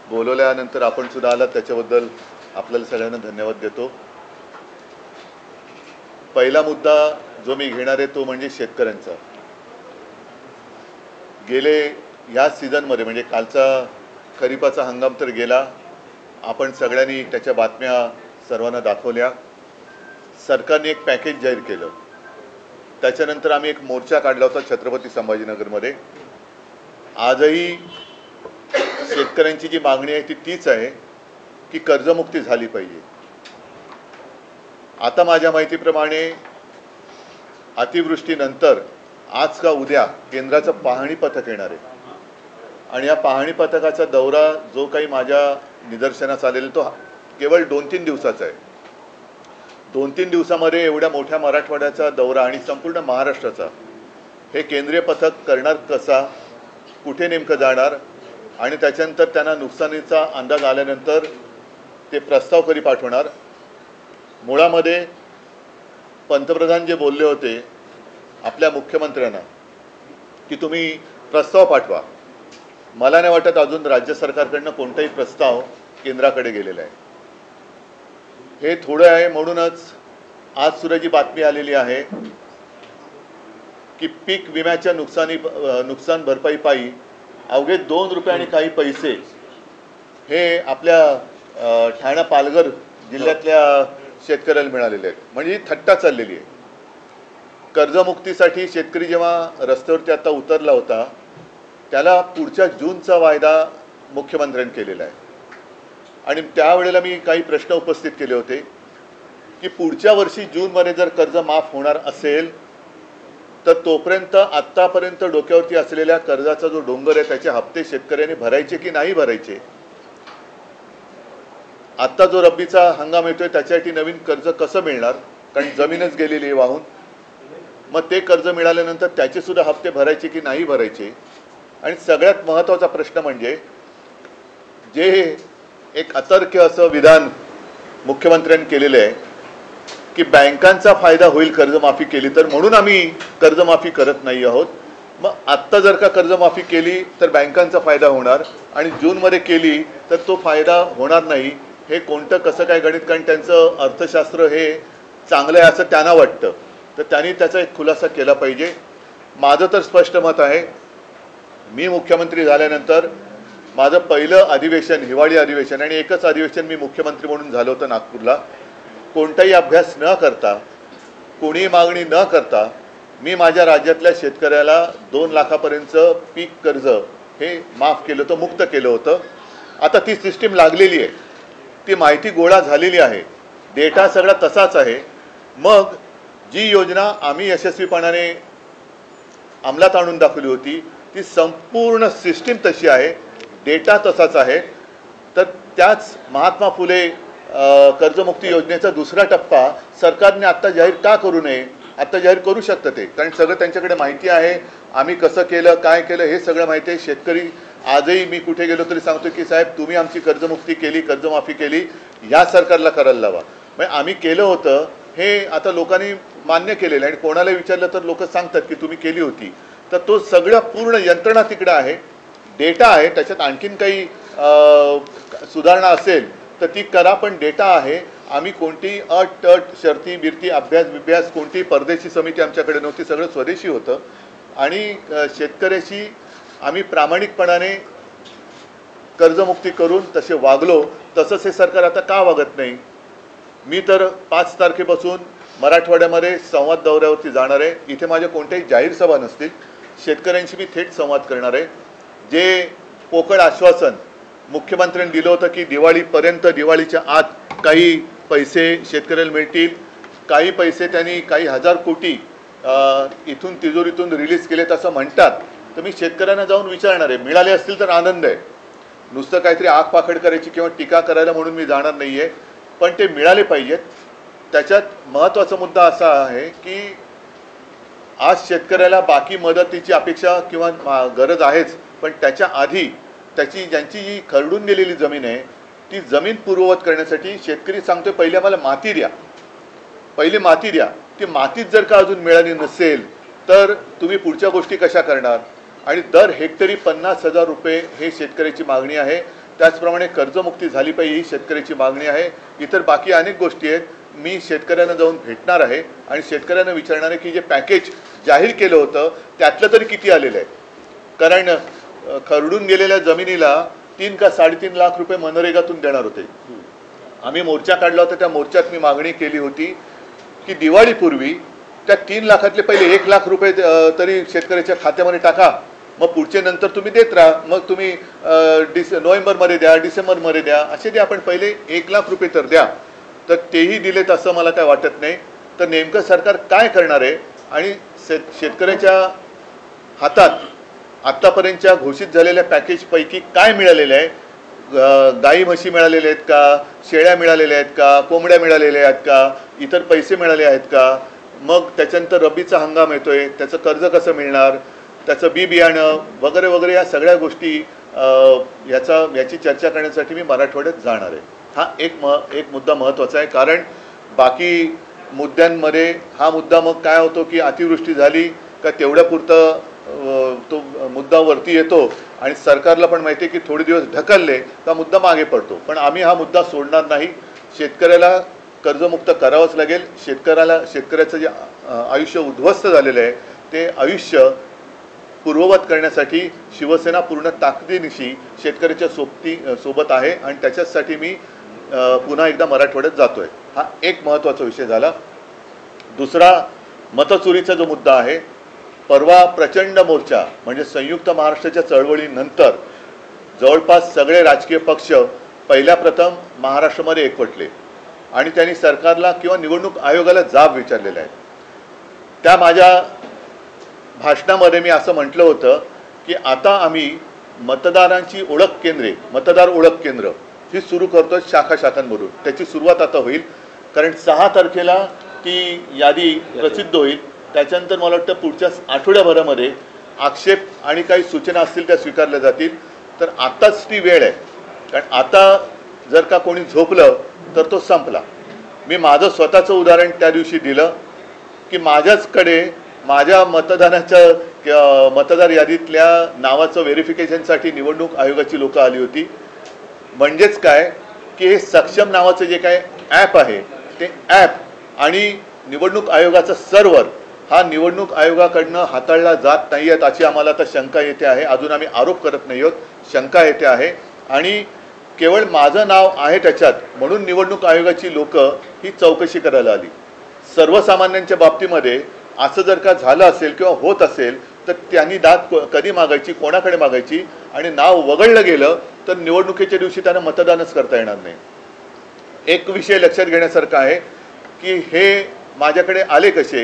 बोलवल्यानंतर आपण सुद्धा आलात त्याच्याबद्दल आपल्याला सगळ्यांना धन्यवाद देतो। पहिला मुद्दा जो मी घेणार आहे तो म्हणजे शेतकऱ्यांचा। गेले या सीझनमध्ये म्हणजे कालचा खरीपाचा हंगाम तर गेला, आपण सगळ्यांनी त्याच्या बातम्या सर्वांना दाखवल्या। सरकारने एक पॅकेज जाहीर केलं, त्याच्यानंतर आम्ही एक मोर्चा काढला होता छत्रपती संभाजीनगरमध्ये। आजही शेतकऱ्यांची जी मागणी आहे ती तीच आहे की कर्जमुक्ती झाली पाहिजे। आता माझ्या माहितीप्रमाणे अतिवृष्टीनंतर आज का उद्या केंद्राचं पाहणी पथक येणार आहे आणि या पाहणी पथकाचा दौरा जो काही माझ्या निदर्शनास आलेला तो केवळ 2-3 दिवसाचा आहे। 2-3 दिवसामध्ये एवढ्या मोठ्या मराठवाड्याचा दौरा आणि संपूर्ण महाराष्ट्राचा हे केंद्रीय पथक करणार कसा, कुठे नेमकं जाणार आणि त्याच्यानंतर त्यांना नुकसानीचा अंदाज आल्यानंतर ते प्रस्ताव कधी पाठवणार। मुळामध्ये पंतप्रधान जे बोलले होते आपल्या मुख्यमंत्र्यांना की तुम्ही प्रस्ताव पाठवा, मला नाही वाटत अजून राज्य सरकारकडनं कोणताही प्रस्ताव केंद्राकडे गेलेला आहे। हे थोडं आहे म्हणूनच आज सुद्धा जी बातमी आलेली आहे की पीक विम्याच्या नुकसान भरपाई पायी अवघे 2 रुपये आणि काही पैसे हे आपल्या ठाणे पालघर जिल्ह्यातल्या शेतकऱ्याला मिळालेले आहेत। म्हणजे ही थट्टा चाललेली आहे। कर्जमुक्तीसाठी शेतकरी जेव्हा रस्त्यावरती आता उतरला होता त्याला पुढच्या जूनचा वायदा मुख्यमंत्र्यांनी केलेला आहे आणि त्यावेळेला मी काही प्रश्न उपस्थित केले होते की पुढच्या वर्षी जूनमध्ये जर कर्ज माफ होणार असेल तर तोपर्यंत आत्तापर्यंत डोक्यावरती असलेल्या कर्जाचा जो डोंगर आहे त्याचे हप्ते शेतकऱ्यांनी भरायचे की नाही भरायचे। आत्ता जो रब्बीचा हंगाम येतोय त्याच्यासाठी नवीन कर्ज कसं मिळणार, कारण जमीनच गेलेली आहे वाहून। मग ते कर्ज मिळाल्यानंतर त्याचे सुद्धा हप्ते भरायचे की नाही भरायचे। आणि सगळ्यात महत्त्वाचा प्रश्न म्हणजे जे एक अतर्क्य असं विधान मुख्यमंत्र्यांनी केलेलं आहे की बँकांचा फायदा होईल कर्जमाफी केली तर, म्हणून आम्ही कर्जमाफी करत नाही आहोत। मग आत्ता जर का कर्जमाफी केली तर बँकांचा फायदा होणार आणि जूनमध्ये केली तर तो फायदा होणार नाही। हे कोणतं कसं काय गणित, कारण त्यांचं अर्थशास्त्र हे चांगलं आहे असं त्यांना वाटतं, तर त्यांनी त्याचा एक खुलासा केला पाहिजे। माझं तर स्पष्ट मत आहे, मी मुख्यमंत्री झाल्यानंतर माझं पहिलं अधिवेशन हिवाळी अधिवेशन आणि एकच अधिवेशन मी मुख्यमंत्री म्हणून झालं होतं नागपूरला। कोणताही अभ्यास न करता, कोणी मागणी न करता मी माझ्या राज्यातल्या शेतकऱ्याला 2 लाखापर्यंतचं पीक कर्ज हे माफ केलं होतं, मुक्त केलं होतं। आता ती सिस्टीम लागलेली आहे, ती माहिती गोळा झालेली आहे, डेटा सगळा तसाच आहे। मग जी योजना आम्ही यशस्वीपणाने अंमलात आणून दाखवली होती ती संपूर्ण सिस्टीम तशी आहे, डेटा तसाच आहे। तर त्याच महात्मा फुले कर्जमुक्ती योजनेचा दुसरा टप्पा सरकारने आत्ता जाहीर का करू नये? आत्ता जाहीर करू शकतं ते, कारण सगळं त्यांच्याकडे माहिती आहे, आम्ही कसं केलं काय केलं हे सगळं माहिती आहे। शेतकरी आजही मी कुठे गेलो तरी सांगतो की साहेब तुम्ही आमची कर्जमुक्ती केली, कर्जमाफी केली, या सरकारला करायला लावा। म्हणजे आम्ही केलं होतं हे आता लोकांनी मान्य केलेलं आहे आणि कोणाला विचारलं तर लोक सांगतात की तुम्ही केली होती। तर तो सगळं पूर्ण यंत्रणा तिकडे आहे, डेटा आहे, त्याच्यात आणखीन काही सुधारणा असेल तर ती करा, पण डेटा आहे। आम्ही कोणती अट शर्ती बिरती अभ्यास कोणती परदेशी समिती आमच्याकडे नव्हती, सगळं स्वदेशी होतं आणि शेतकऱ्याशी आम्ही प्रामाणिकपणाने कर्जमुक्ती करून तसे वागलो। तसंच हे सरकार आता का वागत नाही? मी तर 5 तारखेपासून मराठवाड्यामध्ये संवाद दौऱ्यावरती जाणार आहे। इथे माझ्या कोणत्याही जाहीर सभा नसतील, शेतकऱ्यांशी मी थेट संवाद करणार आहे। जे पोकळ आश्वासन मुख्यमंत्र्यांनी दिलं होतं की दिवाळीपर्यंत, दिवाळीच्या आत काही पैसे शेतकऱ्याला मिळतील, काही पैसे त्यांनी काही हजार कोटी इथून तिजोरीतून रिलीज केलेत असं म्हणतात, तर मी शेतकऱ्यांना जाऊन विचारणार आहे। मिळाले असतील तर आनंद आहे, नुसतं काहीतरी आगपाखड करायची किंवा टीका करायला म्हणून मी जाणार नाही आहे, पण ते मिळाले पाहिजेत। त्याच्यात महत्त्वाचा मुद्दा असा आहे की आज शेतकऱ्याला बाकी मदतीची अपेक्षा किंवा गरज आहेच, पण त्याच्या आधी ज्यांची जी खरडून गेलेली जमीन आहे ती जमीन पूर्ववत करण्यासाठी शेतकरी सांगतोय पहिले मला माती द्या, पहिली माती द्या। ती मातीच जर का अजून मिळाली नसेल तर तुम्ही पुढच्या गोष्टी कशा करणार? आणि दर हेक्टरी 50,000 रुपये हे शेतकऱ्याची मागणी आहे। त्याचप्रमाणे कर्जमुक्ती झाली पाहिजे ही शेतकऱ्याची मागणी आहे. इतर बाकी अनेक गोष्टी आहेत. मी शेतकऱ्यांना जाऊन भेटणार आहे आणि शेतकऱ्यांना विचारणार आहे की जे पॅकेज जाहीर केलं होतं त्यातलं तरी किती आलेलं आहे. कारण खरडून गेलेल्या जमिनीला 3 का 3.5 लाख रुपये मनरेगातून देणार होते. आम्ही मोर्चा काढला होता. त्या मोर्चात मी मागणी केली होती की दिवाळीपूर्वी त्या 3 लाखातले पहिले 1 लाख रुपये तरी शेतकऱ्याच्या खात्यामध्ये टाका, मग पुढचे नंतर तुम्ही देत राहा. मग तुम्ही नोव्हेंबरमध्ये द्या, डिसेंबरमध्ये द्या, असे द्या, पण पहिले 1 लाख रुपये तर द्या. तर तेही दिलेत असं मला काय वाटत नाही. तर नेमकं सरकार काय करणार आहे आणि शेतकऱ्याच्या हातात आत्तापर्यंतच्या घोषित झालेल्या पॅकेजपैकी काय मिळालेलं आहे? गाई म्हशी मिळालेल्या आहेत का, शेळ्या मिळालेल्या आहेत का, कोंबड्या मिळालेल्या आहेत का, इतर पैसे मिळाले आहेत का? मग त्याच्यानंतर रब्बीचा हंगाम येतोय, त्याचं कर्ज कसं मिळणार, त्याचं बी बियाणं वगैरे वगैरे या सगळ्या गोष्टी याची चर्चा करण्यासाठी मी मराठवाड्यात जाणार आहे. हा एक मुद्दा महत्त्वाचा आहे. कारण बाकी मुद्द्यांमध्ये हा मुद्दा मग काय होतो की अतिवृष्टी झाली का तेवढ्यापुरतं तो मुद्दा वरती येतो आणि सरकारला पण माहिती आहे की थोडे दिवस ढकलले का मुद्दा मागे पडतो. पण आम्ही हा मुद्दा सोडणार नाही. शेतकऱ्याला कर्जमुक्त करावंच लागेल. शेतकऱ्याचं जे आयुष्य उद्ध्वस्त झालेलं आहे ते आयुष्य पूर्ववत करण्यासाठी शिवसेना पूर्ण ताकदीनिशी शेतकऱ्याच्या सोबत आहे आणि त्याच्यासाठी मी पुन्हा एकदा मराठवाड्यात जातोय. हा एक महत्त्वाचा विषय झाला. दुसरा, मतचोरीचा जो मुद्दा आहे, परवा प्रचंड मोर्चा म्हणजे संयुक्त महाराष्ट्राच्या चळवळीनंतर जवळपास सगळे राजकीय पक्ष पहिल्या प्रथम महाराष्ट्रामध्ये एकवटले आणि त्यांनी सरकारला किंवा निवडणूक आयोगाला जाब विचारलेला आहे. त्या माझ्या भाषणामध्ये मी असं म्हटलं होतं की आता आम्ही मतदारांची ओळख केंद्रे, मतदार ओळख केंद्र ही सुरू करतो शाखांमधून. त्याची सुरुवात आता होईल. कारण 6 तारखेला ती यादी प्रसिद्ध होईल. त्याच्यानंतर मला वाटतं पुढच्या आठवड्याभरामध्ये आक्षेप आणि काही सूचना असतील त्या स्वीकारल्या जातील. तर आत्ताच ती वेळ आहे. कारण आता जर का कोणी झोपलं तर तो संपला. मी माझं स्वतःचं उदाहरण त्या दिवशी दिलं की माझ्याचकडे माझ्या मतदार यादीतल्या नावाचं व्हेरिफिकेशनसाठी निवडणूक आयोगाची लोकं आली होती. म्हणजेच काय की हे सक्षम नावाचं जे काय ॲप आहे ते ॲप आणि निवडणूक आयोगाचं सर्व्हर हा निवडणूक आयोगाकडनं हाताळला जात नाही आहेत अशी आम्हाला आता शंका येते आहे. अजून आम्ही आरोप करत नाही आहोत, शंका येते आहे. आणि केवळ माझं नाव आहे त्याच्यात म्हणून निवडणूक आयोगाची लोकं ही चौकशी करायला आली. सर्वसामान्यांच्या बाबतीमध्ये असं जर का झालं असेल किंवा होत असेल तर त्यांनी दाद कधी मागायची, कोणाकडे मागायची? आणि नाव वगळलं गेलं तर निवडणुकीच्या दिवशी त्यांना मतदानच करता येणार नाही. एक विषय लक्षात घेण्यासारखा आहे की हे माझ्याकडे आले कसे,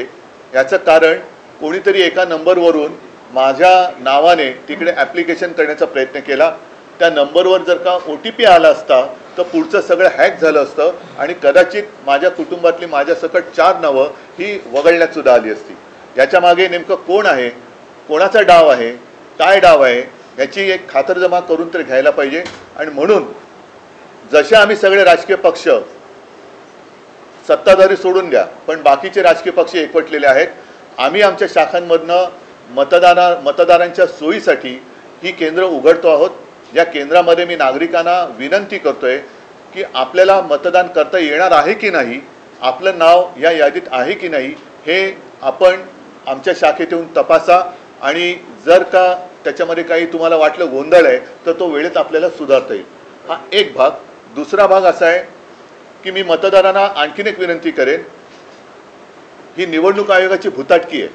याचं कारण कोणीतरी एका नंबरवरून माझ्या नावाने तिकडे ॲप्लिकेशन करण्याचा प्रयत्न केला. त्या नंबरवर जर का OTP आला असता तर पुढचं सगळं हॅक झालं असतं आणि कदाचित माझ्या कुटुंबातली माझ्यासकट 4 नावं ही वगळण्यात सुद्धा आली असती. याच्या मागे नेमकं कोण आहे, कोणाचा डाव आहे, काय डाव आहे याची एक खातरजमा करून तर घ्यायला पाहिजे. आणि म्हणून जसे आम्ही सगळे राजकीय पक्ष, सत्ताधारी सोडून द्या, पण बाकीचे राजकीय पक्ष एकवटलेले आहेत, आम्ही आमच्या शाखांमधनं मतदारांच्या सोयीसाठी ही केंद्र उघडतो आहोत. या केंद्रामध्ये मी नागरिकांना विनंती करतोय की आपल्याला मतदान करता येणार आहे की नाही, आपलं नाव या यादीत आहे की नाही हे आपण आमच्या शाखेत येऊन तपासा. आणि जर का त्याच्यामध्ये काही तुम्हाला वाटलं गोंधळ आहे तर तो वेळेत आपल्याला सुधारता येईल. हा एक भाग. दुसरा भाग असा आहे की मी मतदारांना आणखीन एक विनंती करेन, ही निवडणूक आयोगाची भुताटकी आहे.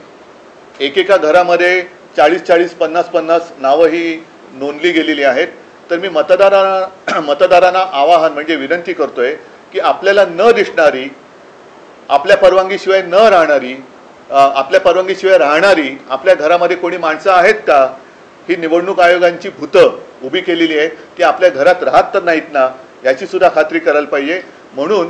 एकेका घरामध्ये 40-40, 50-50 नावं ही नोंदली गेलेली आहेत. तर मी मतदारांना आवाहन म्हणजे विनंती करतोय की आपल्याला न दिसणारी, आपल्या परवानगीशिवाय न राहणारी, आपल्या परवानगीशिवाय राहणारी आपल्या घरामध्ये कोणी माणसं आहेत का, ही निवडणूक आयोगांची भूतं उभी केलेली आहे की आपल्या घरात राहत तर नाहीत ना याची सुद्धा खात्री करायला पाहिजे. म्हणून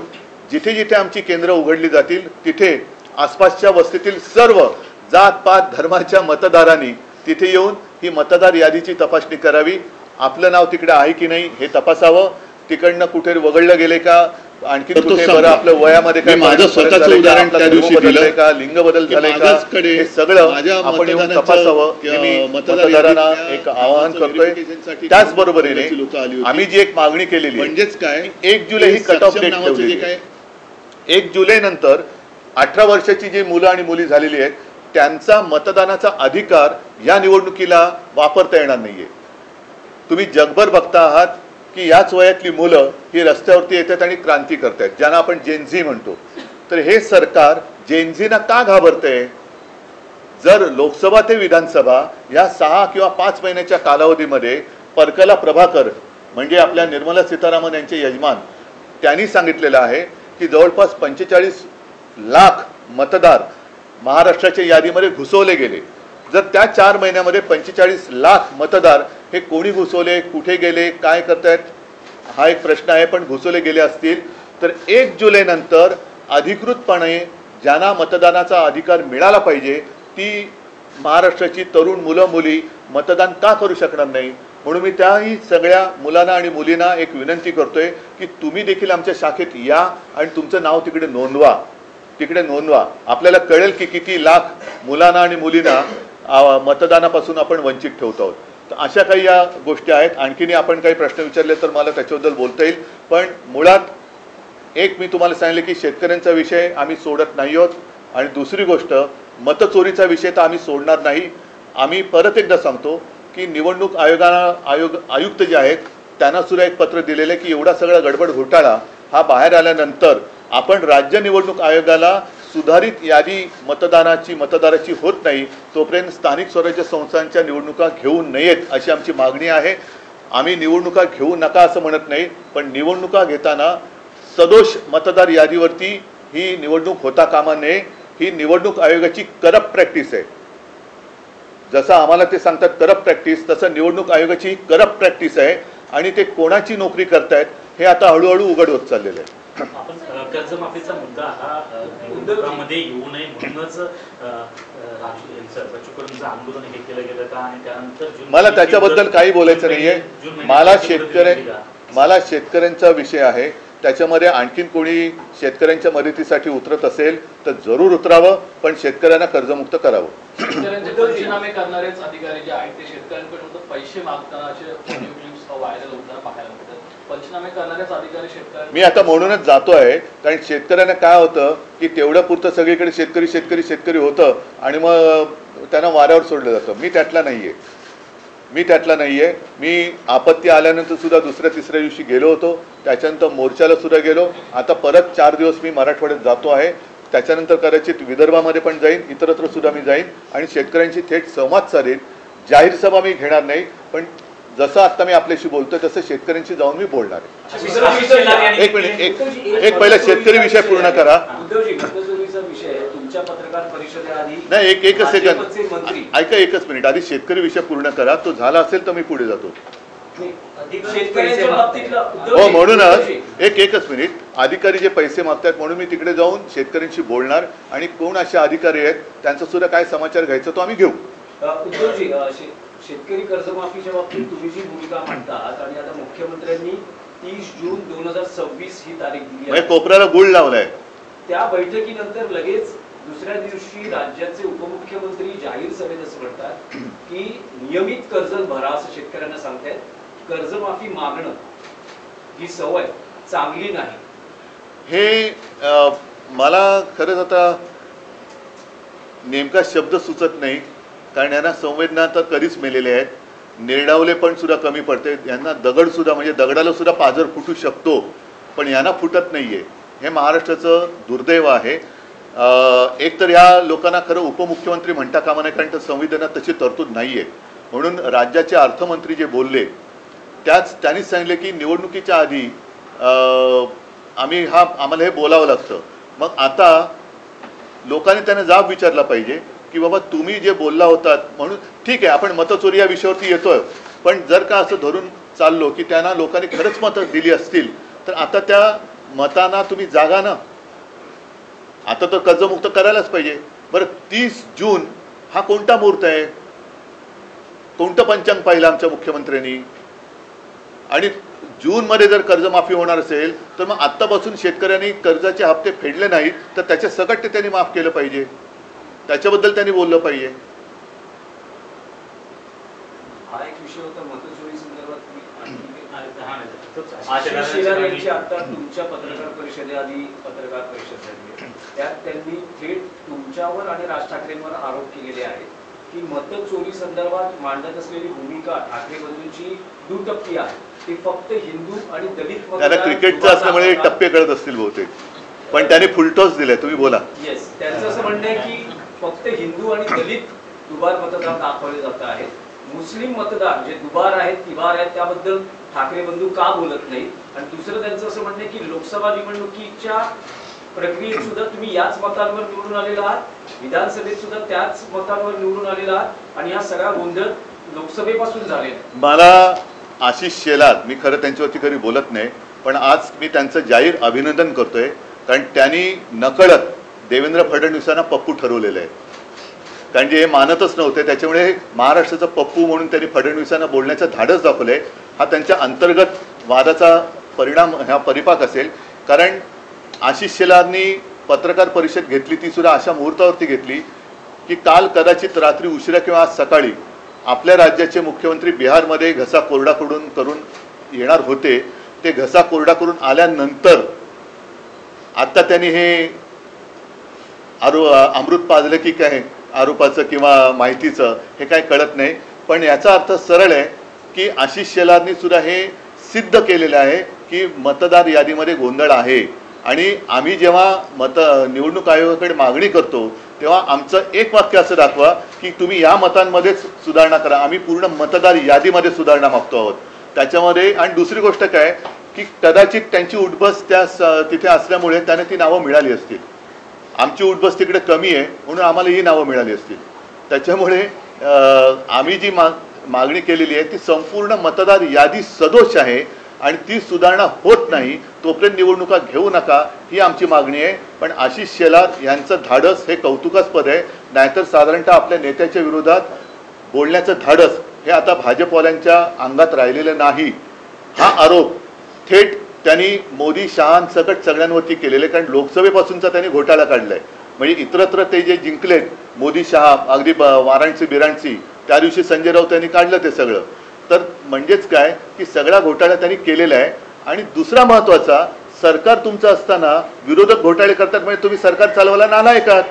जिथे जिथे आमची केंद्र उघडली जातील तिथे आसपासच्या वस्तीतील सर्व जात-पात धर्माच्या मतदारांनी तिथे येऊन ही मतदार यादीची तपासणी करावी. आपलं नाव तिकडे आहे की नाही हे तपासावं. तिकडनं कुठे वगळलं गेले का, आणखी कुठे बरं आपल्या वयामध्ये काय माझं स्वतःचं उदाहरण त्या दिवशी दिलं का, लिंग बदल झाले का, हे सगळं आपण येऊन तपासावं हे मी मतदारांना एक आवाहन करतोय. त्याचबरोबरीने आम्ही जी एक मागणी केलेली म्हणजेच काय 1 जुलै ही कट ऑफ डेट ठेवलेली आहे. 1 जुलै नंतर 18 वर्षाची जी मुलं आणि मुली झालेली आहेत त्यांचा मतदानाचा अधिकार या निवडणुकीला वापरता येणार नाहीये. तुम्ही जगभर बघता आहात की याच वयातली मुलं ही रस्त्यावरती येतात आणि क्रांती करतायत, ज्यांना आपण जेनझी म्हणतो. तर हे सरकार जेनझीना का घाबरतंय? जर लोकसभा ते विधानसभा या 6 किंवा 5 महिन्याच्या कालावधीमध्ये परकला प्रभाकर म्हणजे आपल्या निर्मला सीतारामन यांचे यजमान त्यांनी सांगितलेलं आहे की जवळपास 45 लाख मतदार महाराष्ट्राच्या यादीमध्ये घुसवले गेले. जर त्या 4 महिन्यामध्ये 45 लाख मतदार हे कोणी घुसवले, कुठे गेले, काय करतायत हा एक प्रश्न आहे. पण घुसवले गेले असतील तर 1 जुलै नंतर अधिकृतपणे ज्यांना मतदानाचा अधिकार मिळाला पाहिजे ती महाराष्ट्राची तरुण मुलं मुली मतदान का करू शकणार नाही? म्हणून मी त्याही सगळ्या मुलांना आणि मुलींना एक विनंती करतोय की तुम्ही देखील आमच्या शाखेत या आणि तुमचं नाव तिकडे नोंदवा. आपल्याला कळेल की किती लाख मुलांना आणि मुलींना मतदानापासून आपण वंचित ठेवतो आहोत. तर अशा काही या गोष्टी आहेत. आणखीन आपण काही प्रश्न विचारले तर मला त्याच्याबद्दल बोलता येईल. पण मुळात एक मी तुम्हाला सांगितले की शेतकऱ्यांचा विषय आम्ही सोडत नाही आहोत आणि दुसरी गोष्ट मतचोरीचा विषय तर आम्ही सोडणार नाही. आम्ही परत एकदा सांगतो की निवडणूक आयुक्त जे आहेत त्यांना सुद्धा एक पत्र दिलेलं आहे की एवढा सगळा गडबड घोटाळा हा बाहेर आल्यानंतर आपण राज्य निवडणूक आयोगाला सुधारित यादी मतदाराची होत नाही तोपर्यंत स्थानिक स्वराज्य संस्थांच्या निवडणुका घेऊ नयेत अशी आमची मागणी आहे. आम्ही निवडणुका घेऊ नका असं म्हणत नाही, पण निवडणुका घेताना सदोष मतदार यादीवरती ही निवडणूक होता कामा नये. ही निवडणूक आयोगाची करप्ट प्रॅक्टिस आहे. जसं आम्हाला ते सांगतात करप्ट प्रॅक्टिस, तसं निवडणूक आयोगाची करप्ट प्रॅक्टिस आहे आणि ते कोणाची नोकरी करतायत हे आता हळूहळू उघड होत चाललेलं आहे. आपण कर्जमाफीचा मुद्दा हा निवडणुकांमध्ये येऊ नये म्हणूनच आंदोलन हे केलं गेलं का आणि त्यानंतर मला त्याच्याबद्दल काही बोलायचं नाहीये. मला शेतकऱ्यांचा विषय आहे. त्याच्यामध्ये आणखीन कोणी शेतकऱ्यांच्या मदतीसाठी उतरत असेल तर जरूर उतरावं, पण शेतकऱ्यांना कर्जमुक्त करावं. शेतकऱ्यांचे पंचनामे करणारेच अधिकारी जे आहेत ते शेतकऱ्यांकडून पैसे मागतानाचे ऑडिओ क्लिप्स व्हायरल होताना पाहायला मिळतात. पंचनामे करणारेच अधिकारी शेतकऱ्यांना मी आता म्हणूनच जातो आहे कारण शेतकऱ्यांना काय होतं की तेवढं पुरतं सगळीकडे शेतकरी होतं आणि मग त्यांना वाऱ्यावर सोडलं जातं. मी त्यातला नाहीये. मी आपत्ती आल्यानंतर सुद्धा दुसऱ्या तिसऱ्या दिवशी गेलो होतो. त्याच्यानंतर मोर्चाला सुद्धा गेलो. आता परत 4 दिवस मी मराठवाड्यात जातो आहे. त्याच्यानंतर कदाचित विदर्भामध्ये पण जाईन, इतरत्र सुद्धा मी जाईन आणि शेतकऱ्यांशी थेट संवाद साधेन. जाहीर सभा मी घेणार नाही, पण जसं आता मी आपल्याशी बोलतोय तसं शेतकऱ्यांशी जाऊन मी बोलणार आहे. एक मिनिट, एक पहिला शेतकरी विषय पूर्ण करा. नाही, एकच सेकंद ऐका, एकच मिनिट. आधी शेतकरी विषय पूर्ण करा. तो झाला असेल तर मी पुढे जातो. हो, म्हणूनच एकच मिनिट. अधिकारी जे पैसे मागतात म्हणून मी तिकडे जाऊन शेतकऱ्यांशी बोलणार आणि कोण असे अधिकारी आहेत त्यांचा सुद्धा काय समाचार घ्यायचा तो आम्ही घेऊ. उद्धवजी, शेतकरी कर्जमाफीच्या बाबतीत तुम्ही जी भूमिका मांडतात आणि आता मुख्यमंत्र्यांनी 30 जून 2026 ही तारीख दिली आहे. कोपऱ्याला गुळ लावलाय. त्या बैठकीनंतर लगेच दुसऱ्या दिवशी राज्याचे उपमुख्यमंत्री जाहीर सभेत असं म्हणतात की नियमित कर्ज भरा असं शेतकऱ्यांना सांगतायत. कर्जमाफी मागणं ही सवय चांगली नाही. हे मला खरंच आता नेमका शब्द सुचत नाही कारण यांना संवेदना तर कधीच मेलेले आहेत. निर्डावले पण सुद्धा कमी पडते. यांना दगड सुद्धा म्हणजे दगडाला सुद्धा पाझर फुटू शकतो पण यांना फुटत नाहीये. हे महाराष्ट्राचं दुर्दैव आहे. एक तर ह्या लोकांना खरं उपमुख्यमंत्री म्हणता कामा नये कारण संविधानात तशी तरतूद नाहीये. म्हणून राज्याचे अर्थमंत्री जे बोलले त्यांनीच सांगितले की निवडणुकीच्या आधी आम्हाला हे बोलावं लागतं. मग आता लोकांनी त्यांना जाब विचारला पाहिजे की बाबा तुम्ही जे बोलला होतात म्हणून ठीक आहे आपण मतचोरी या विषयावरती येतोय, पण जर का असं धरून चाललो की त्यांना लोकांनी खरंच मतं दिली असतील तर आता त्या मतांना तुम्ही जागा ना. आता तर कर्जमुक्त करायलाच पाहिजे. बरं, 30 जून हा कोणता मुहूर्त आहे? कोणतं पंचांग पाहिलं आमच्या मुख्यमंत्र्यांनी? आणि जूनमध्ये जर कर्जमाफी होणार असेल तर मग आत्तापासून शेतकऱ्यांनी कर्जाचे हप्ते फेडले नाहीत तर त्याच्या सकट ते त्यांनी माफ केलं पाहिजे, त्याच्याबद्दल त्यांनी बोललं पाहिजे. हा एक विषय होता मतचोरी संदर्भात. आशिष आशिष शेलार यांची आता तुमच्या पत्रकार परिषदेआधी पत्रकार परिषद झाली, त्यात त्यांनी थेट तुमच्यावर आणि राज ठाकरेंवर आरोप केलेले आहेत की मतचोरी संदर्भात मांडत असलेली भूमिका ठाकरे बंधूंची दुटप्पी आहे, ती फक्त हिंदू आणि दलित त्याला क्रिकेटचं असल्यामुळे टप्पे कळत असतील बहुतेक, पण त्याने फुलटॉस दिलाय. तुम्ही बोला. येस, त्यांचं असं म्हणणं आहे की फक्त हिंदू आणि दलित दुबार मतदार दाखवले जात आहेत, मुस्लिम मतदार जे दुबार आहेत तिबार आहेत त्याबद्दल ठाकरे बंधू का बोलत नाही. आणि दुसरं त्यांचं असं म्हणणं आहे की लोकसभा निवडणुकीच्या प्रक्रियेत सुद्धा तुम्ही याच मतांवर निवडून आलेला आहात, विधानसभेत सुद्धा त्याच मतांवर निवडून आलेला आहात आणि हा सगळा गोंधळ लोकसभेपासून झालेला. मला आशिष शेलार, मी खरं त्यांच्यावरती कधी बोलत नाही, पण आज मी त्यांचं जाहीर अभिनंदन करतोय कारण त्यांनी नकळत देवेंद्र फडणवीसांना पप्पू ठरवलेलं आहे. कारण जे हे मानतच नव्हते त्याच्यामुळे महाराष्ट्राचा पप्पू म्हणून त्यांनी फडणवीसांना बोलण्याचं धाडस दाखवलंय. हा त्यांच्या अंतर्गत वादाचा परिणाम, हा परिपाक असेल. कारण आशिष शेलारनी पत्रकार परिषद घेतली ती सुद्धा अशा मुहूर्तावरती घेतली की काल कदाचित रात्री उशिरा किंवा आज सकाळी आपल्या राज्याचे मुख्यमंत्री बिहारमध्ये घसा कोरडा करून येणार होते. ते घसा कोरडा करून आल्यानंतर आता त्यांनी हे अमृत पाजलं की काय आरोपाचं किंवा माहितीचं हे काय कळत नाही. पण याचा अर्थ सरळ आहे की आशिष शेलारनी सुद्धा हे सिद्ध केलेलं आहे की मतदार यादीमध्ये गोंधळ आहे. आणि आम्ही जेव्हा निवडणूक आयोगाकडे मागणी करतो तेव्हा आमचं एक वाक्य असं दाखवा की तुम्ही या मतांमध्येच सुधारणा करा. आम्ही पूर्ण मतदार यादीमध्ये सुधारणा मागतो आहोत त्याच्यामध्ये. आणि दुसरी गोष्ट काय की कदाचित त्यांची उठबस तिथे असल्यामुळे त्यांना ती नावं मिळाली असतील. आमची उठबस तिकडे कमी आहे म्हणून आम्हाला ही नावं मिळाली असतील. त्याच्यामुळे आम्ही जी मागणी केलेली आहे ती संपूर्ण मतदार यादी सदोष आहे आणि ती सुधारणा होत नाही तोपर्यंत निवडणुका घेऊ नका ही आमची मागणी आहे. पण आशिष शेलार यांचं धाडस हे कौतुकास्पद आहे. नाहीतर साधारणतः आपल्या नेत्याच्या विरोधात बोलण्याचं धाडस हे आता भाजपवाल्यांच्या अंगात राहिलेलं नाही. हा आरोप थेट त्यांनी मोदी शहांसकट सगळ्यांवरती केलेले. कारण लोकसभेपासूनचा त्यांनी घोटाळा काढलाय. म्हणजे इतरत्र ते जे जिंकलेत मोदी शहा अगदी वाराणसी बिराणसी त्या दिवशी संजय राऊत यांनी काढलं ते सगळं. तर म्हणजेच काय की सगळा घोटाळा त्यांनी केलेला आहे. आणि दुसरा महत्त्वाचा, सरकार तुमचं असताना विरोधक घोटाळे करतात म्हणजे तुम्ही सरकार चालवायला नालायक आहात.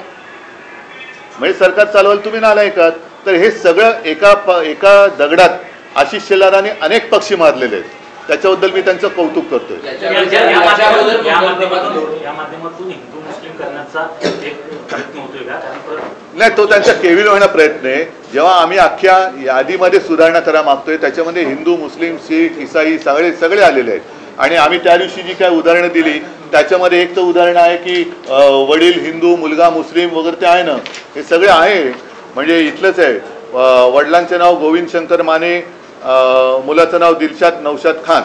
म्हणजे सरकार चालवायला तुम्ही नालायक आहात. तर हे सगळं एका दगडात आशिष शेलारांनी अनेक पक्षी मारलेले आहेत. त्याच्याबद्दल मी त्यांचं कौतुक करतोय. या माध्यमातून हिंदू मुस्लिम करण्याचा एक प्रयत्न होतोय का? नाही, तो त्यांचा केविल होण्याचा प्रयत्न आहे. जेव्हा आम्ही अख्ख्या यादीमध्ये सुधारणा करा मागतोय त्याच्यामध्ये हिंदू मुस्लिम शीख ईसाई सगळे आलेले आहेत. आणि आम्ही त्या दिवशी जी काय उदाहरणं दिली त्याच्यामध्ये एक तर उदाहरण आहे की वडील हिंदू मुलगा मुस्लिम वगैरे ते आहे ना, हे सगळे आहे. म्हणजे इथलंच आहे, वडिलांचे नाव गोविंद शंकर माने, मुलाचं नाव दिलशाद नौशाद खान,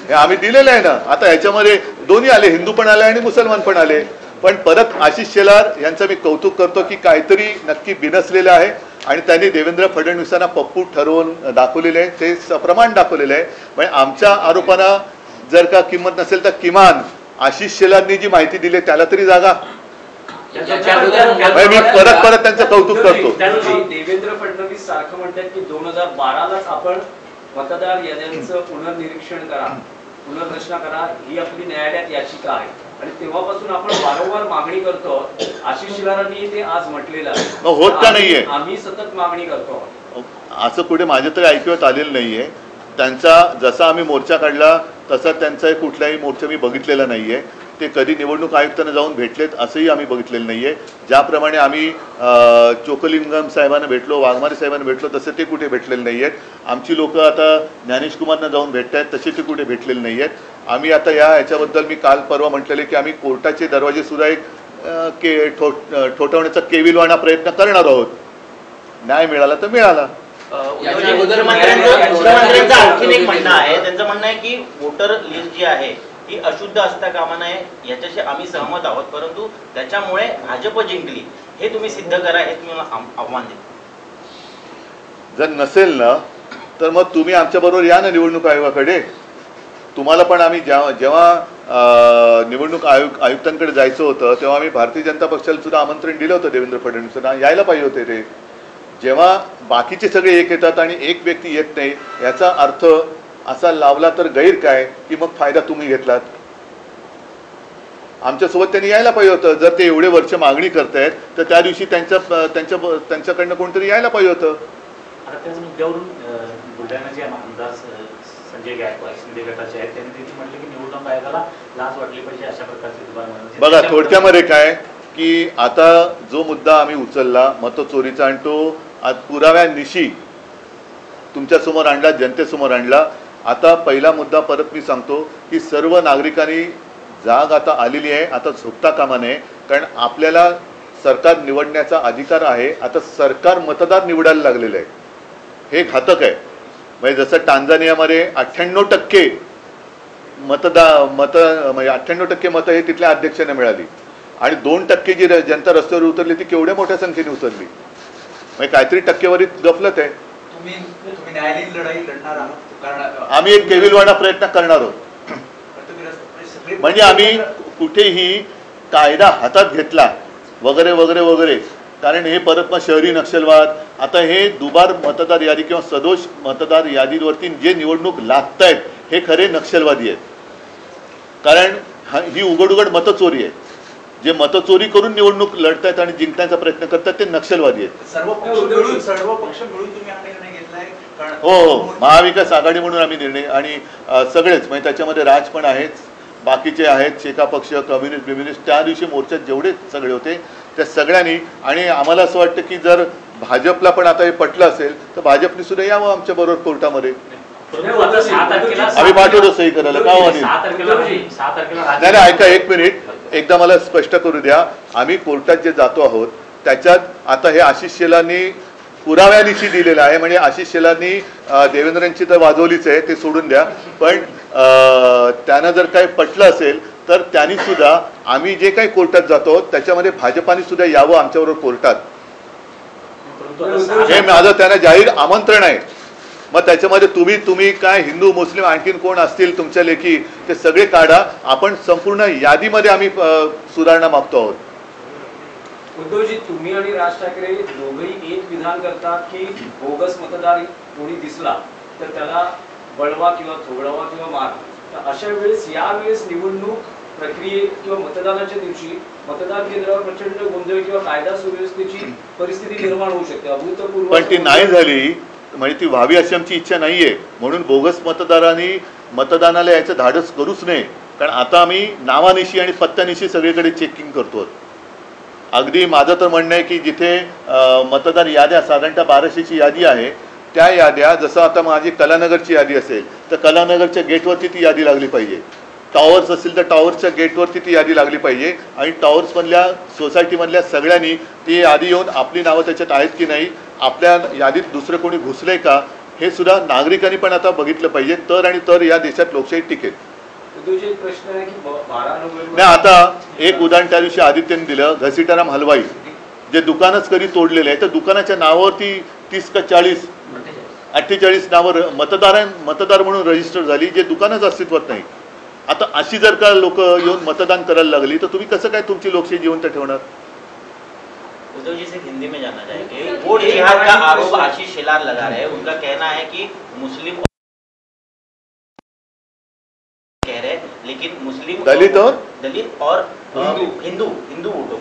हे आम्ही दिलेलं आहे ना. आता ह्याच्यामध्ये दोन्ही आले, हिंदू पण आले आणि मुसलमान पण आले. पण परत आशिष शेलार यांचं मी कौतुक करतो की काहीतरी नक्की बिनसलेलं आहे आणि त्यांनी देवेंद्र फडणवीसांना पप्पू ठरवून दाखवलेले आहे, ते सप्रमाण दाखवलेलं आहे. म्हणजे आमच्या आरोपांना जर का किंमत नसेल तर किमान आशिष शेलारनी जी माहिती दिली त्याला तरी जागा. मी परत त्यांचं कौतुक करतो. देवेंद्र फडणवीस सारखं म्हणतात की 2012लाच आपण मतदार याद्यांचं पुनर्निरीक्षण करा, पुनर्रचना करा, ही आपली न्यायालयात याचिका आहे. आणि तेव्हापासून आपण वारंवार मागणी करतो. आशिष शेलारांनी ते आज म्हटलेलं आहे. होत का नाहीये? आम्ही सतत मागणी करतो. असं कुठे माझ्या तरी ऐकवत आलेलं नाहीये. त्यांचा जसा आम्ही मोर्चा काढला तसा त्यांचा कुठलाही मोर्चा मी बघितलेला नाहीये. ते कधी निवडणूक आयुक्तांना जाऊन भेटलेत असंही आम्ही बघितलेलं नाहीये. ज्याप्रमाणे आम्ही चोकलिंगम साहेबांना भेटलो, वाघमारे साहेबांना भेटलो तसे ते कुठे भेटलेले नाही आहेत. आमची लोक आता ज्ञानेश कुमारना जाऊन भेटत आहेत तसे ते कुठे भेटलेले नाही आहेत. आम्ही आता ह्याच्याबद्दल मी काल परवा म्हटलेले की आम्ही कोर्टाचे दरवाजे सुद्धा एक ठोठवण्याचा केविलवाणा प्रयत्न करणार आहोत. न्याय मिळाला तर मिळाला. मुख्यमंत्र्यांचं आणखीन एक म्हणणं आहे, त्यांचं म्हणणं आहे की वोटर लिस्ट जी आहे ही अशुद्ध असता कामा नये, याच्याशी आम्ही सहमत आहोत. परंतु त्याच्यामुळे भाजप जिंकली हे तुम्ही सिद्ध करा, हे तुम्ही आव्हान देता. जर नसेल ना तर मग तुम्ही आमच्या बरोबर या ना निवडणूक आयोगाकडे. तुम्हाला पण आम्ही जेव्हा निवडणूक आयुक्तांकडे जायचं होतं तेव्हा आम्ही भारतीय जनता पक्षाला सुद्धा आमंत्रण दिलं होतं देवेंद्र फडणवीसांना, यायला पाहिजे होते ते. जेव्हा बाकीचे सगळे एक येतात आणि एक व्यक्ती येत नाही, याचा अर्थ असा लावला तर गैर काय की मग फायदा तुम्ही घेतलात. आमच्यासोबत त्यांनी यायला पाहिजे होतं. जर ते एवढे वर्ष मागणी करतायत तर त्या दिवशी त्यांच्याकडनं कोणतरी यायला पाहिजे होतं. आता त्याच मुद्द्यावरून बुलढाण्याचे आमदार संजय गायकवाड शिंदे गटाचे आहेत, त्यांनी तिथे म्हटलं की निवडणूक आयोगाला लाच वाटली पाहिजे अशा प्रकारचे दुबार. बघा थोडक्यामध्ये काय की आता जो मुद्दा आम्ही उचलला मतचोरीचा आणि तो आज पुराव्यानिशी तुमच्यासमोर आणला, जनतेसमोर आणला. आता पहिला मुद्दा परत मी सांगतो की सर्व नागरिकांनी जाग आता आलेली आहे, आता झोपता कामा नये. कारण आपल्याला सरकार निवडण्याचा अधिकार आहे. आता सरकार मतदार निवडायला लागलेलं आहे, हे घातक आहे. म्हणजे जसं टांझानियामध्ये 98% म्हणजे 98% मतं हे तिथल्या अध्यक्षांना मिळाली आणि 2% जी जनता रस्त्यावर उतरली ती केवढ्या मोठ्या संख्येने उतरली. म्हणजे काहीतरी टक्केवारीत गफलत आहे. तुम्ही न्यायालयीन लढाई लढणार आहात कारण आम्ही एक केविलवाणा प्रयत्न करणार आहोत. म्हणजे आम्ही कुठेही कायदा हातात घेतला वगैरे वगैरे वगैरे, कारण हे परत मग शहरी नक्षलवाद, आता हे दुबार मतदार यादी किंवा सदोष मतदार यादीवरती जे निवडणूक लागतायत हे खरे नक्षलवादी आहेत. कारण ही उघड उघड मतचोरी आहे. जे मतचोरी करून निवडणूक लढतायत आणि जिंकण्याचा प्रयत्न करतात ते नक्षलवादी आहेत. सर्व पक्ष मिळून तुम्ही हा निर्णय घेतलाय? हो, महाविकास आघाडी म्हणून आम्ही निर्णय आणि सगळेच म्हणजे त्याच्यामध्ये राज पण आहेत, बाकीचे आहेत, शेका पक्ष, कम्युनिस्ट त्या दिवशी मोर्चात जेवढे सगळे होते त्या सगळ्यांनी. आणि आम्हाला असं वाटतं की जर भाजपला पण आता हे पटलं असेल तर भाजपने सुद्धा यावं आमच्या बरोबर कोर्टामध्ये. आम्ही पाठवतो सही करायला. का नाही नाही, ऐका एक मिनिट, एकदा मला स्पष्ट करू द्या. आम्ही कोर्टात जे जातो आहोत त्याच्यात आता हे आशिष शेलारनी पुराव्यानिशी दिलेलं आहे. म्हणजे आशिष शेलारनी देवेंद्रांची तर वाजवलीच आहे, ते सोडून द्या. पण त्यांना जर काही पटलं असेल तर त्यांनी सुद्धा आम्ही जे काही कोर्टात जातो त्याच्यामध्ये भाजपाने सुद्धा यावं आमच्याबरोबर कोर्टात. हे माझं त्यांना जाहीर आमंत्रण आहे. मग त्याच्यामध्ये तुम्ही काय हिंदू मुस्लिम आणखीन कोण असतील तुमच्या लेखी ते सगळे काढा. आपण संपूर्ण यादीमध्ये आम्ही सुधारणा मागतो आहोत. उद्धवजी, तुम्ही आणि राज ठाकरे दोघंही एक विधान करतात की बोगस मतदार कोणी दिसला तर त्याला बळवा किंवा थोडवा किंवा मार. तर अशा वेळेस यावेळेस निवडणूक प्रक्रिये किंवा मतदानाच्या दिवशी मतदान केंद्रावर प्रचंड गोंधळ किंवा कायदा सुव्यवस्थेची परिस्थिती निर्माण होऊ शकते. अभूतपूर्व पण ती नाही झाली म्हणजे ती व्हावी अशी आमची इच्छा नाहीये. म्हणून बोगस मतदारांनी मतदानाला याचं धाडस करूच नये. कारण आता आम्ही नावानिशी आणि पत्त्यानिशी सगळीकडे चेकिंग करतो. अगदी माझं तर म्हणणं आहे की जिथे मतदार याद्या साधारणतः 1200ची यादी आहे त्या याद्या, जसं आता माझी कलानगरची यादी असेल तर कलानगरच्या गेटवरती ती यादी लागली पाहिजे. टॉवर्स असतील तर टॉवर्सच्या गेटवरती ती यादी लागली पाहिजे आणि टॉवर्समधल्या सोसायटीमधल्या सगळ्यांनी ती यादी येऊन आपली नावं त्याच्यात आहेत की नाही, आपल्या यादीत दुसरं कोणी घुसलंय का, हे सुद्धा नागरिकांनी पण आता बघितलं पाहिजे. तर आणि तर या देशात लोकशाही टिकेल. प्रश्न आहे की 12 नोव्हेंबर नाही, आता एक उदाहरण त्या दिवशी आदित्यने दिलं, घसीटाराम हलवाई जे दुकानच कधी तोडलेले आहे तर दुकानाच्या नावावरती 30 का 40 48 नावं मतदार म्हणून रजिस्टर झाली, जे दुकानच अस्तित्वात नाही. आता अशी जर का लोक येऊन मतदान करायला लागली तर तुम्ही कसं काय तुमची लोकशाही जिवंत ठेवणार? उद्धव जी से हिंदी में जानना चाहेंगे. वोट जिहाद का आरोप आशीष शेलार लगा रहे हैं. उनका कहना है कि मुस्लिम कह रहे हैं लेकिन मुस्लिम दलित और हिंदू वोटों.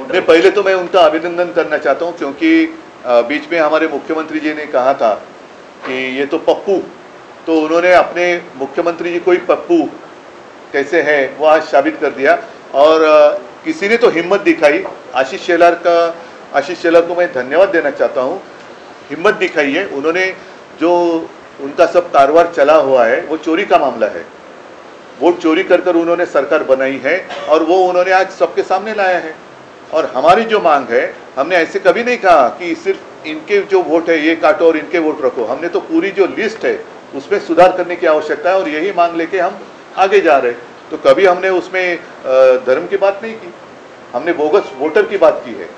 मैं पहले तो मैं उनका अभिनंदन करना चाहता हूँ क्योंकि बीच में हमारे मुख्यमंत्री जी ने कहा था कि ये तो पप्पू, तो उन्होंने अपने मुख्यमंत्री जी को ही पप्पू कैसे है वो आज साबित कर दिया. और किसी ने तो हिम्मत दिखाई. आशीष शेलार को मैं धन्यवाद देना चाहता हूँ. हिम्मत दिखाई है उन्होंने. जो उनका सब कारोबार चला हुआ है वो चोरी का मामला है. वोट चोरी कर उन्होंने सरकार बनाई है और वो उन्होंने आज सबके सामने लाया है. और हमारी जो मांग है, हमने ऐसे कभी नहीं कहा कि सिर्फ इनके जो वोट है ये काटो और इनके वोट रखो. हमने तो पूरी जो लिस्ट है उसमें सुधार करने की आवश्यकता है और यही मांग लेके हम आगे जा रहे हैं. तो कभी हमने उसमें धर्म की बात नहीं की, हमने बोगस वोटर की बात की है.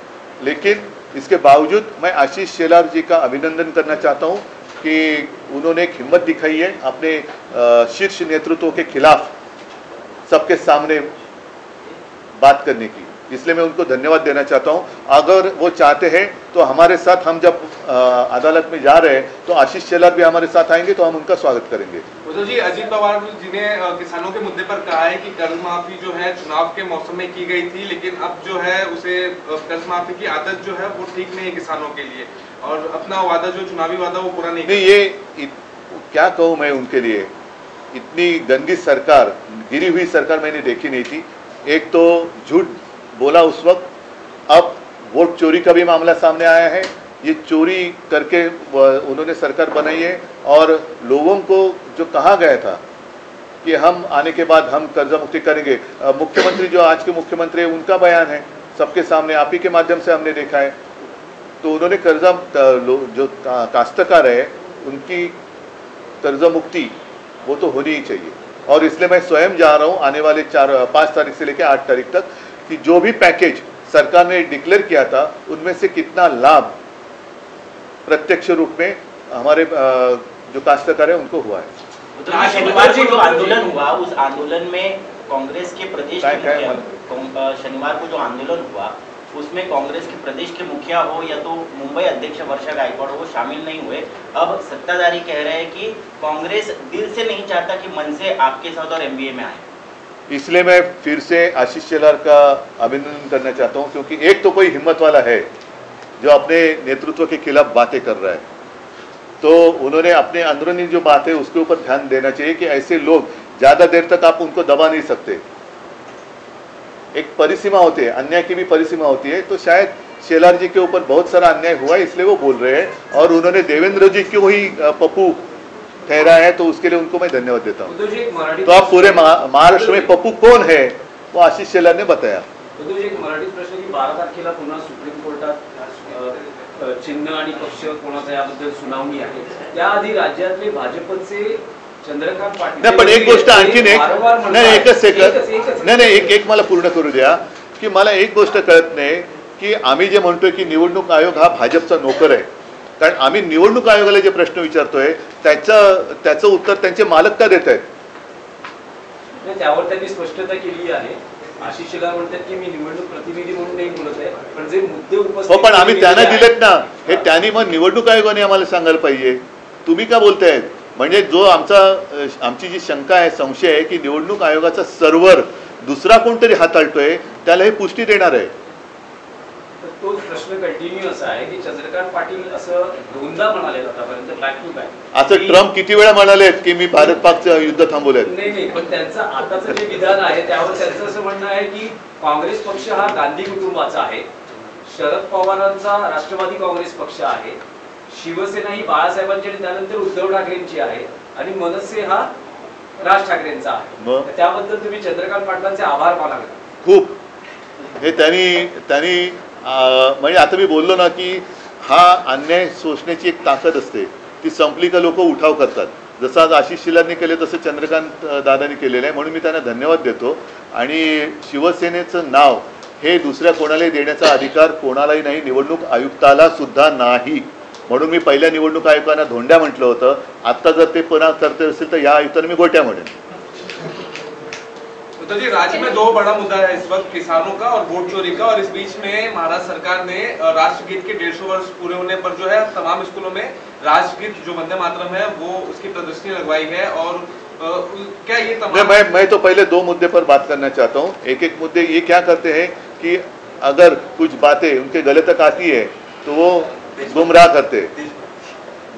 लेकिन इसके बावजूद मैं आशीष शेलार जी का अभिनंदन करना चाहता हूँ. कि उन्होंने एक हिम्मत दिखाई है अपने शीर्ष नेतृत्व के खिलाफ सबके सामने बात करने की, इसलिए मैं उनको धन्यवाद देना चाहता हूं। अगर वो चाहते हैं तो हमारे साथ, हम जब अदालत में जा रहे हैं तो आशीष शेलार भी हमारे साथ आएंगे, तो हम उनका स्वागत करेंगे। उद्धव जी, अजीत पवार जी ने किसानों के मुद्दे पर कहा है कि कर्ज माफी जो है चुनाव के मौसम में की गई थी, लेकिन अब जो है उसे कर्ज माफी की आदत जो है वो ठीक नहीं है किसानों के लिए, और अपना वादा जो चुनावी वादा वो पूरा नहीं ये क्या कहूँ मैं उनके लिए, इतनी गंदी सरकार, गिरी हुई सरकार मैंने देखी नहीं थी। एक तो झूठ बोला उस वक्त, अब वोट चोरी का भी मामला सामने आया है। ये चोरी करके उन्होंने सरकार बनाई है, और लोगों को जो कहा गया था कि हम आने के बाद हम कर्जा मुक्ति करेंगे, मुख्यमंत्री जो आज के मुख्यमंत्री है उनका बयान है सबके सामने, आप ही के माध्यम से हमने देखा है। तो उन्होंने कर्जा जो काश्तकार है उनकी कर्जा मुक्ति वो तो होनी ही चाहिए, और इसलिए मैं स्वयं जा रहा हूँ आने वाले 5 तारीख से लेकर 8 तारीख तक कि जो भी पैकेज सरकार ने डिक्लेयर किया था उनमें से कितना लाभ प्रत्यक्ष रूप में हमारे जो काश्तकार है उनको हुआ है। शनिवार को जो आंदोलन हुआ, उस आंदोलन में कांग्रेस के प्रदेश शनिवार को जो आंदोलन हुआ उसमें कांग्रेस के प्रदेश के मुखिया हो या तो मुंबई अध्यक्ष वर्षा गायकवाड़ वो शामिल नहीं हुए। अब सत्ताधारी कह रहे हैं कि कांग्रेस दिल से नहीं चाहता कि मन से आपके साथ और एमबीए में आए। इसलिए मैं फिर से आशीष शेलार का अभिनंदन करना चाहता हूं, क्योंकि एक तो कोई हिम्मत वाला है जो अपने नेतृत्व के खिलाफ बातें कर रहा है, तो उन्होंने अपने अंदरूनी जो बात है उसके ऊपर ध्यान देना चाहिए कि ऐसे लोग ज़्यादा देर तक आप उनको दबा नहीं सकते। एक परिसीमा होती है, अन्याय की भी परिसीमा होती है, तो शायद शेलार जी के ऊपर बहुत सारा अन्याय हुआ है इसलिए वो बोल रहे हैं, और उन्होंने देवेंद्र जी को ही पप्पू ठहरा है, तो उसके लिए उनको मैं धन्यवाद देता हूँ। तो आप पूरे महाराष्ट्र में पप्पू कौन है वो आशीष शेलार ने बताया। एक मराठी प्रश्न की 12 तारखेला पुन्हा सुप्रीम कोर्टात चिन्ह आणि पक्ष कोणाचा याबद्दल सुनावणी आहे, त्याआधी राज्यातले भाजपचे चंद्रकांत पाटील नाही, पण एक गोष्ट आणखीन नाही, एकच सेकंद नाही, एक मला पूर्ण करू द्या की मला एक गोष्ट कळत नाही की आम्ही जे म्हणतोय की निवडणूक आयोग हा भाजपचा नोकर आहे, कारण आम्ही निवडणूक आयोगाला जे प्रश्न विचारतोय त्याचं उत्तर त्यांचे मालक का देत आहेत? त्यावर त्यांनी स्पष्टता केली आहे। आशीष शेलार म्हणतात की मी निवडणूक प्रतिनिधी म्हणून नाही बोलत आहे, पण जे मुद्दे उपस्थित हो, पण आम्ही त्यांना दिलेत ना, हे त्यांनी मग निवडणूक आयोगाने आम्हाला सांगायला पाहिजे, तुम्ही का बोलतायत? म्हणजे जो आमची जी शंका आहे, संशय आहे की निवडणूक आयोगाचा सर्व्हर दुसरा कोणतरी हाताळतोय, त्याला हे पुष्टी देणार आहे। तो प्रश्न कंटिन्यू असा आहे की चंद्रकांत पाटील असं दोनदा म्हणाले आतापर्यंत बॅक टू बॅक। असं ट्रम्प किती वेळा म्हणालेत की मी भारत पाकचं युद्ध थांबवलंय? नाही, पण त्यांचं आताचं जे विधान आहे त्यावर त्यांचं असं म्हणणं आहे की काँग्रेस पक्ष हा गांधी कुटुंबाचा आहे, शरद पवारांचा राष्ट्रवादी काँग्रेस पक्ष आहे, शिवसेना ही बाळासाहेबांची आणि त्यानंतर उद्धव ठाकरेंची आहे, आणि मनसे हा राज ठाकरेंचा आहे। त्याबद्दल तुम्ही चंद्रकांत पाटलांचे आभार मानाल? खूप, हे त्यांनी म्हणजे आता मी बोललो ना की हा अन्याय सोसण्याची एक ताकद असते, ती संपली का लोक उठाव करतात, जसं आज आशिष शेलारने केले तसं चंद्रकांत दादांनी केलेलं आहे, म्हणून मी त्यांना धन्यवाद देतो। आणि शिवसेनेचं नाव हे दुसऱ्या कोणालाही देण्याचा अधिकार कोणालाही नाही, निवडणूक आयुक्ताला सुद्धा नाही, म्हणून मी पहिल्या निवडणूक आयोगांना धोंड्या म्हटलं होतं। आता जर ते पुन्हा करते असेल तर या आयुक्तांना मी गोट्या म्हणेन। तो जी राज्य में 2 बड़ा मुद्दा है इस वक्त, किसानों का और वोट चोरी का, और इस बीच में महाराष्ट्र सरकार ने राष्ट्रगीत के 150 वर्ष पूरे होने पर जो है तमाम स्कूलों में राष्ट्रगीत जो वंदे मातरम है वो उसकी प्रदर्शनी लगवाई है। और क्या ये तमाम मैं तो पहले 2 मुद्दे पर बात करना चाहता हूँ। एक मुद्दे ये क्या करते हैं कि अगर कुछ बातें उनके गले तक आती है तो वो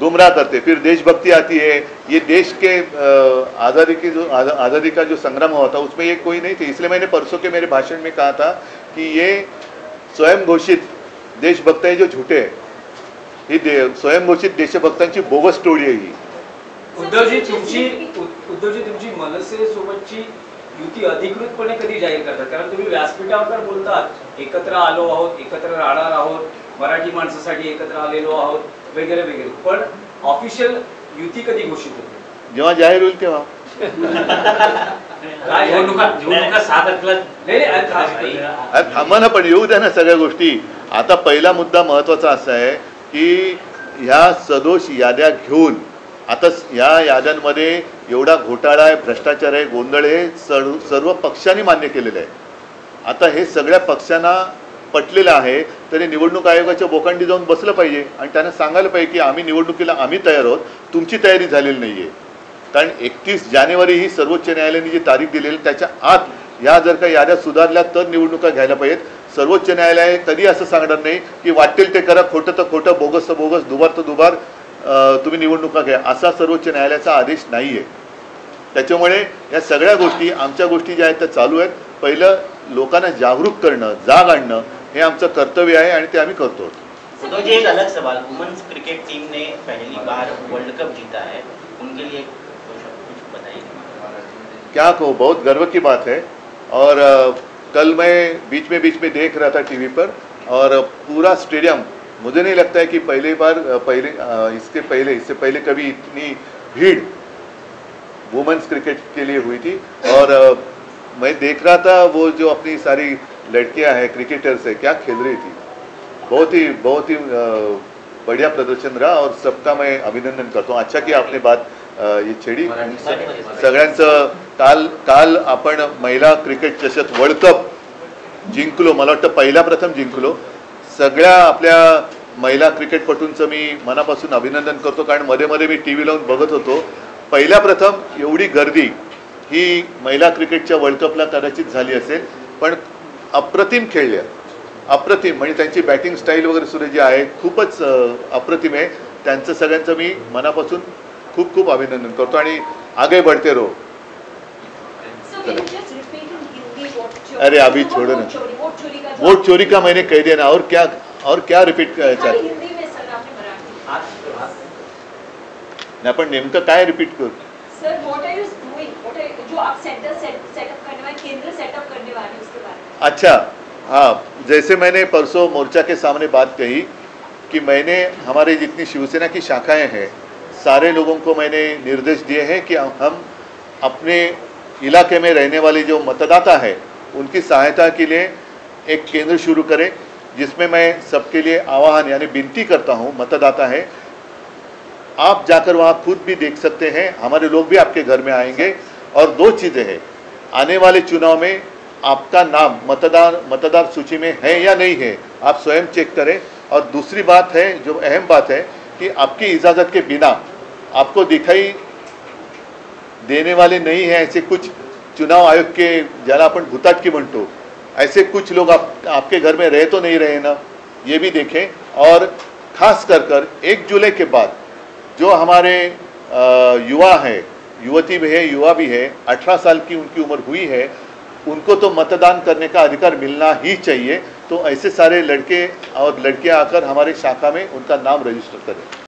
गुमराह करते, फिर देशभक्ति आती है। ये देश के आज़ादी का जो संग्राम हुआ था उसमें ये कोई नहीं थे, इसलिए मैंने परसों के मेरे भाषण में कहा था कि ये स्वयं घोषित देशभक्त है जो झूठे हैं, ही स्वयं घोषित देशभक्तांची बोगस टोळी आहे ही। उद्धवजी तुमची मनसे सोबतची युती अधिकृतपणे कधी जाहीर करतात? कारण तुम्ही व्यासपीठावर बोलतात एकत्र आलो आहोत, एकत्र राहणार आहोत, मराठी माणसासाठी एकत्र आलेलो आहोत वगैरे वगैरे, पण ऑफिशियल युती कधी घोषित होते? जेव्हा जाहीर होईल तेव्हा। निवडणुका 7 तारखेला थांबा ना, पण येऊ द्या ना सगळ्या गोष्टी। आता पहिला मुद्दा महत्त्वाचा असा आहे की ह्या सदोष याद्या घेऊन आता या याद्यांमध्ये एवढा घोटाळा आहे, भ्रष्टाचार आहे, गोंधळ आहे, सर्व पक्षांनी मान्य केलेलं आहे. आता हे सगळ्या पक्षांना पटलेलं आहे, तरी निवडणूक आयोगाच्या बोकांडी जाऊन बसलं पाहिजे आणि त्यांना सांगायला पाहिजे की आम्ही निवडणुकीला आम्ही तयार आहोत, तुमची तयारी झालेली नाही आहे. कारण 31 जानेवारी ही सर्वोच्च न्यायालयाने जी तारीख दिलेली त्याच्या आत ह्या जर का याद्या सुधारल्या तर निवडणुका घ्यायला पाहिजेत. सर्वोच्च न्यायालय कधी असं सांगणार नाही की वाटेल ते करा, खोटं तर खोटं, बोगस तर बोगस, दुबार तर दुबार, तुम्ही निवडणुका घ्या, असा सर्वोच्च न्यायालयाचा आदेश नाही आहे. त्याच्यामुळे या सगळ्या गोष्टी आमच्या गोष्टी ज्या आहेत त्या चालू आहेत. पहिलं लोकांना जागरूक करणं, जाग आणणं हे आमचं कर्तव्य आहे आणि ते आम्ही करतो. उद्धव जी, एक अलग सवाल, वुमेन्स क्रिकेट टीम ने पहली बार वर्ल्ड कप जीता है, उनके लिए कुछ बताइए. क्या कहो, बहुत गर्व की बात है. और कल मैं बीच में देख रहा था टीवी पर और पूरा स्टेडियम, मुझे नहीं लगता है कि इससे पहले कभी इतनी भीड़ वुमेन्स क्रिकेट के लिए हुई थी. और मैं देख रहा था वो जो अपनी सारी लड़कियां हैं, क्रिकेटर्स है, क्या खेल रही थी. बहुत ही बढ़िया प्रदर्शन रहा और सबका मैं अभिनंदन करता हूँ. अच्छा कि आपने बात ये छेडी. सगळ्यांचं काल आपण महिला क्रिकेट चषक वर्ल्ड कप जिंकलो, मला वाटतं पहिला प्रथम जिंकलो. सगळ्या आपल्या महिला क्रिकेटपटूंचं मी मनापासून अभिनंदन करतो. कारण मध्ये मी टी व्ही लावून बघत होतो, पहिल्या प्रथम एवढी गर्दी ही महिला क्रिकेटच्या वर्ल्ड कपला कदाचित झाली असेल. पण अप्रतिम खेळल्या, अप्रतिम. म्हणजे त्यांची बॅटिंग स्टाईल वगैरे सुद्धा जी आहे खूपच अप्रतिम आहे. त्यांचं सगळ्यांचं मी मनापासून खूप खूप अभिनंदन करतो आणि आगे बढ़ते रहो. अरे अभी छोड़ो ना, वोट चोरी का मैंने कह दिया ना, और क्या रिपीट करायचं. नाही पण नेमकं काय रिपीट करू. Sir what are you doing, जो आप सेंटर सेटअप करने वाले, केंद्र सेटअप करने वाले, उसके बारे में. अच्छा, हाँ, जैसे मैंने परसों मोर्चा के सामने बात कही कि मैंने हमारे जितनी शिवसेना की शाखाएं हैं सारे लोगों को मैंने निर्देश दिए हैं कि हम अपने इलाके में रहने वाले जो मतदाता है उनकी सहायता के लिए एक केंद्र शुरू करें, जिसमें मैं सबके लिए आह्वान यानी विनती करता हूं. मतदाता है, आप जाकर वहां खुद भी देख सकते हैं, हमारे लोग भी आपके घर में आएंगे. और 2 चीज़ें हैं, आने वाले चुनाव में आपका नाम मतदार सूची में है या नहीं है, आप स्वयं चेक करें. और दूसरी बात है, जो अहम बात है, कि आपकी इजाज़त के बिना आपको दिखाई देने वाले नहीं है ऐसे कुछ चुनाव आयोग के, ज्याला आपण भुताटकी म्हणतो, ऐसे कुछ लोग आपके घर में रहे तो नहीं रहे ना, ये भी देखें. और खास कर 1 जुलाई के बाद जो हमारे युवा है, युवती भी है, युवा भी है, 18 साल की उनकी उम्र हुई है, उनको तो मतदान करने का अधिकार मिलना ही चाहिए. तो ऐसे सारे लड़के और लड़कियां आकर हमारे शाखा में उनका नाम रजिस्टर करें.